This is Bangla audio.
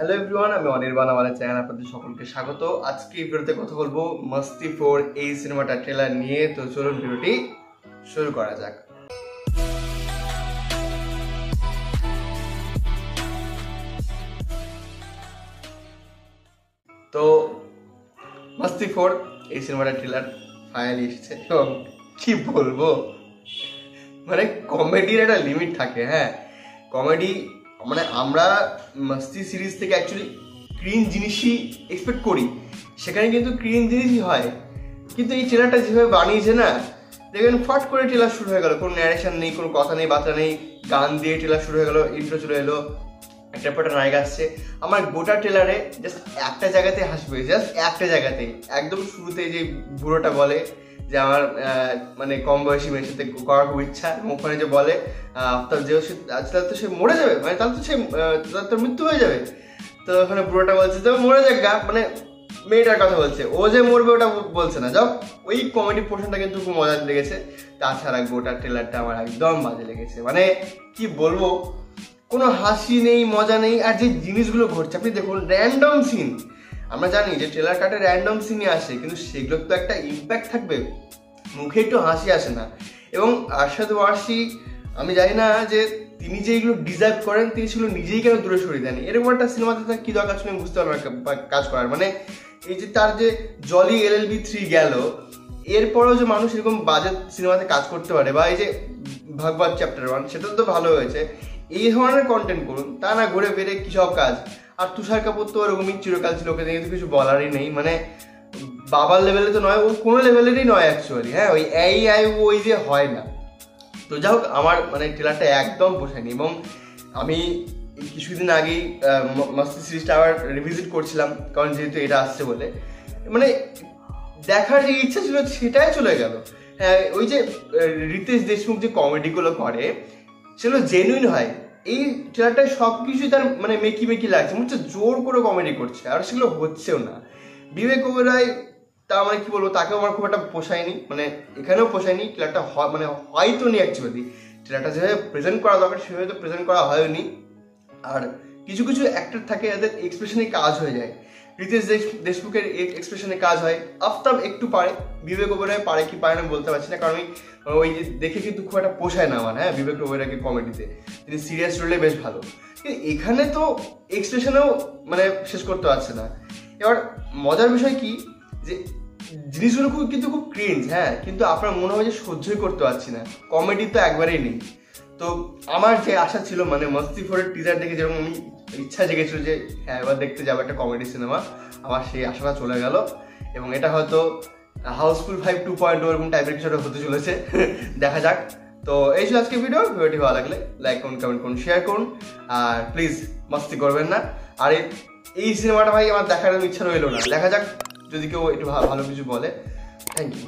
হ্যালো এভরিওয়ান, আমি অনির্বাণ, আমাদের চ্যানেল আপনাদের সকলকে স্বাগত। আজকে এই ভিডিওতে কথা বলবো মাস্তি 4 এই সিনেমাটার ট্রেলার নিয়ে। তো চলুন ভিডিওটি শুরু করা যাক। তো মাস্তি 4 এই সিনেমাটার ট্রেলার ফাইনালি এসেছে এবং কি বলবো, মানে কমেডির একটা লিমিট থাকে। হ্যাঁ, কমেডি মানে আমরা মাস্তি সিরিজ থেকে অ্যাকচুয়ালি ক্রিন জিনিসই এক্সপেক্ট করি, সেখানে কিন্তু ক্রিন জিনিসই হয়। কিন্তু এই ট্রেলারটা যেভাবে বানিয়েছে না, দেখবেন ফট করে ট্রেলার শুরু হয়ে গেল, কোনো ন্যারেশন নেই, কোনো কথা নেই, বার্তা নেই, গান দিয়ে ট্রেলার শুরু হয়ে গেল, ইন্ট্রো চলে এলো, একটা পটা নায়ক আসছে। আমার গোটা ট্রেলারে জাস্ট একটা জায়গাতে হাসবে, জাস্ট একটা জায়গাতেই, একদম শুরুতে যে বুড়োটা বলে যে আমার মানে কম বয়সী মেয়ের সাথে করার খুব ইচ্ছা, এবং ওখানে যে বলে আফতাব যে তাহলে তো সে মরে যাবে, মানে তাহলে তো সে তার মৃত্যু হয়ে যাবে। তো ওখানে বুড়োটা বলছে তো মরে যাক গা, মানে মেয়েটার কথা বলছে, ও যে মরবে ওটা বলছে না। যাও, ওই কমেডি পোর্শনটা কিন্তু খুব মজা লেগেছে। তাছাড়া গোটা ট্রেলারটা আমার একদম বাজে লেগেছে, মানে কি বলবো, কোনো হাসি নেই, মজা নেই। আর যে জিনিসগুলো ঘটছে আপনি দেখুন, র্যান্ডম সিন, আমরা জানি যে ট্রেলার কাটে র্যান্ডম সিনই আসে, কিন্তু সেগুলোর তো একটা ইম্প্যাক্ট থাকবে, মুখে একটু হাসি আসে না। এবং আরশাদ ওয়ারসি, আমি জানি না যে তিনি যে এগুলো ডিজার্ভ করেন, তিনি সেগুলো নিজেই কেন দূরে সরিয়ে দেন। এরকম একটা সিনেমাতে তার কী দরকার ছিল আমি বুঝতে পারলাম কাজ করার। মানে এই যে তার যে জলি LLB 3 গেল, এরপরেও যে মানুষ এরকম বাজেট সিনেমাতে কাজ করতে পারে, বা এই যে ভাগবত চ্যাপ্টার 1 সেটা তো ভালো হয়েছে, এই ধরনের কন্টেন্ট করুন, তা না ঘুরে ফিরে কী সব কাজ। আর তুষার কাপুর তো ওরকমই চিরকাল ছিল, ওকে নিয়ে তো কিছু বলারই নেই, মানে বাবার লেভেলে তো নয়, ও কোনো লেভেলেরই নয় অ্যাকচুয়ালি। হ্যাঁ, ওই ওই যে হয় না। তো যাই হোক, আমার মানে ট্রেলারটা একদম পোষায়নি, এবং আমি কিছুদিন আগেই মাস্তি সিরিজটা আবার রিভিজিট করছিলাম, কারণ যেহেতু এটা আসছে বলে, মানে দেখার যে ইচ্ছা ছিল সেটাই চলে গেল। হ্যাঁ, ওই যে রিতেশ দেশমুখ যে কমেডিগুলো করে সেগুলো জেনুইন হয়। এই ট্রেলারটায় সব কিছুই তার মানে মেকি লাগছে, মনে হচ্ছে জোর করে কমেডি করছে, আর সেগুলো হচ্ছেও না। বিবেক ওবেরয়, তা মানে কি বলবো, তাকেও আমার খুব একটা পোষায়নি, মানে এখানেও পোষায়নি। ট্রেলারটা মানে হয়তো নি অ্যাকচুয়ালি, ট্রেলারটা যেভাবে প্রেজেন্ট করা দরকার সেভাবে তো প্রেজেন্ট করা হয়নি। আর কিছু কিছু অ্যাক্টর থাকে যাদের এক্সপ্রেশনে কাজ হয়ে যায়, রিতেশ দেশমুখের এক্সপ্রেশনে কাজ হয়, আফতাব একটু পারে, বিবেক ওবেরয় পারে কি পারে না বলতে পারছি না, কারণ ওই যে দেখে কিন্তু খুব একটা পোষায় না আমার। হ্যাঁ, বিবেক ওবেরয়কে কমেডিতে, তিনি সিরিয়াস রোলে বেশ ভালো, কিন্তু এখানে তো এক্সপ্রেশনেও মানে শেষ করতে পারছে না। এবার মজার বিষয় কি, যে জিনিসগুলো কিন্তু খুব ক্রিঞ্জ, হ্যাঁ, কিন্তু আপনার মনে হয় যে সহ্যই করতে পারছি না, কমেডি তো একবারেই নেই। তো আমার যে আশা ছিল, মানে মাস্তি 4 টিজার দেখে যেরকম আমি ইচ্ছা জেগেছিল যে হ্যাঁ এবার দেখতে যাবো একটা কমেডি সিনেমা, আমার সেই আশাটা চলে গেল। এবং এটা হয়তো হাউসফুল 5 2.0 এরকম টাইপের কিছু হতে চলেছে, দেখা যাক। তো এই ছিল আজকে ভিডিওটি ভালো লাগলে লাইক করুন, কমেন্ট করুন, শেয়ার করুন, আর প্লিজ মাস্তি করবেন না। আর এই সিনেমাটা ভাই আমার দেখার ইচ্ছা রইল না, দেখা যাক যদি কেউ একটু ভালো কিছু বলে। Thank you.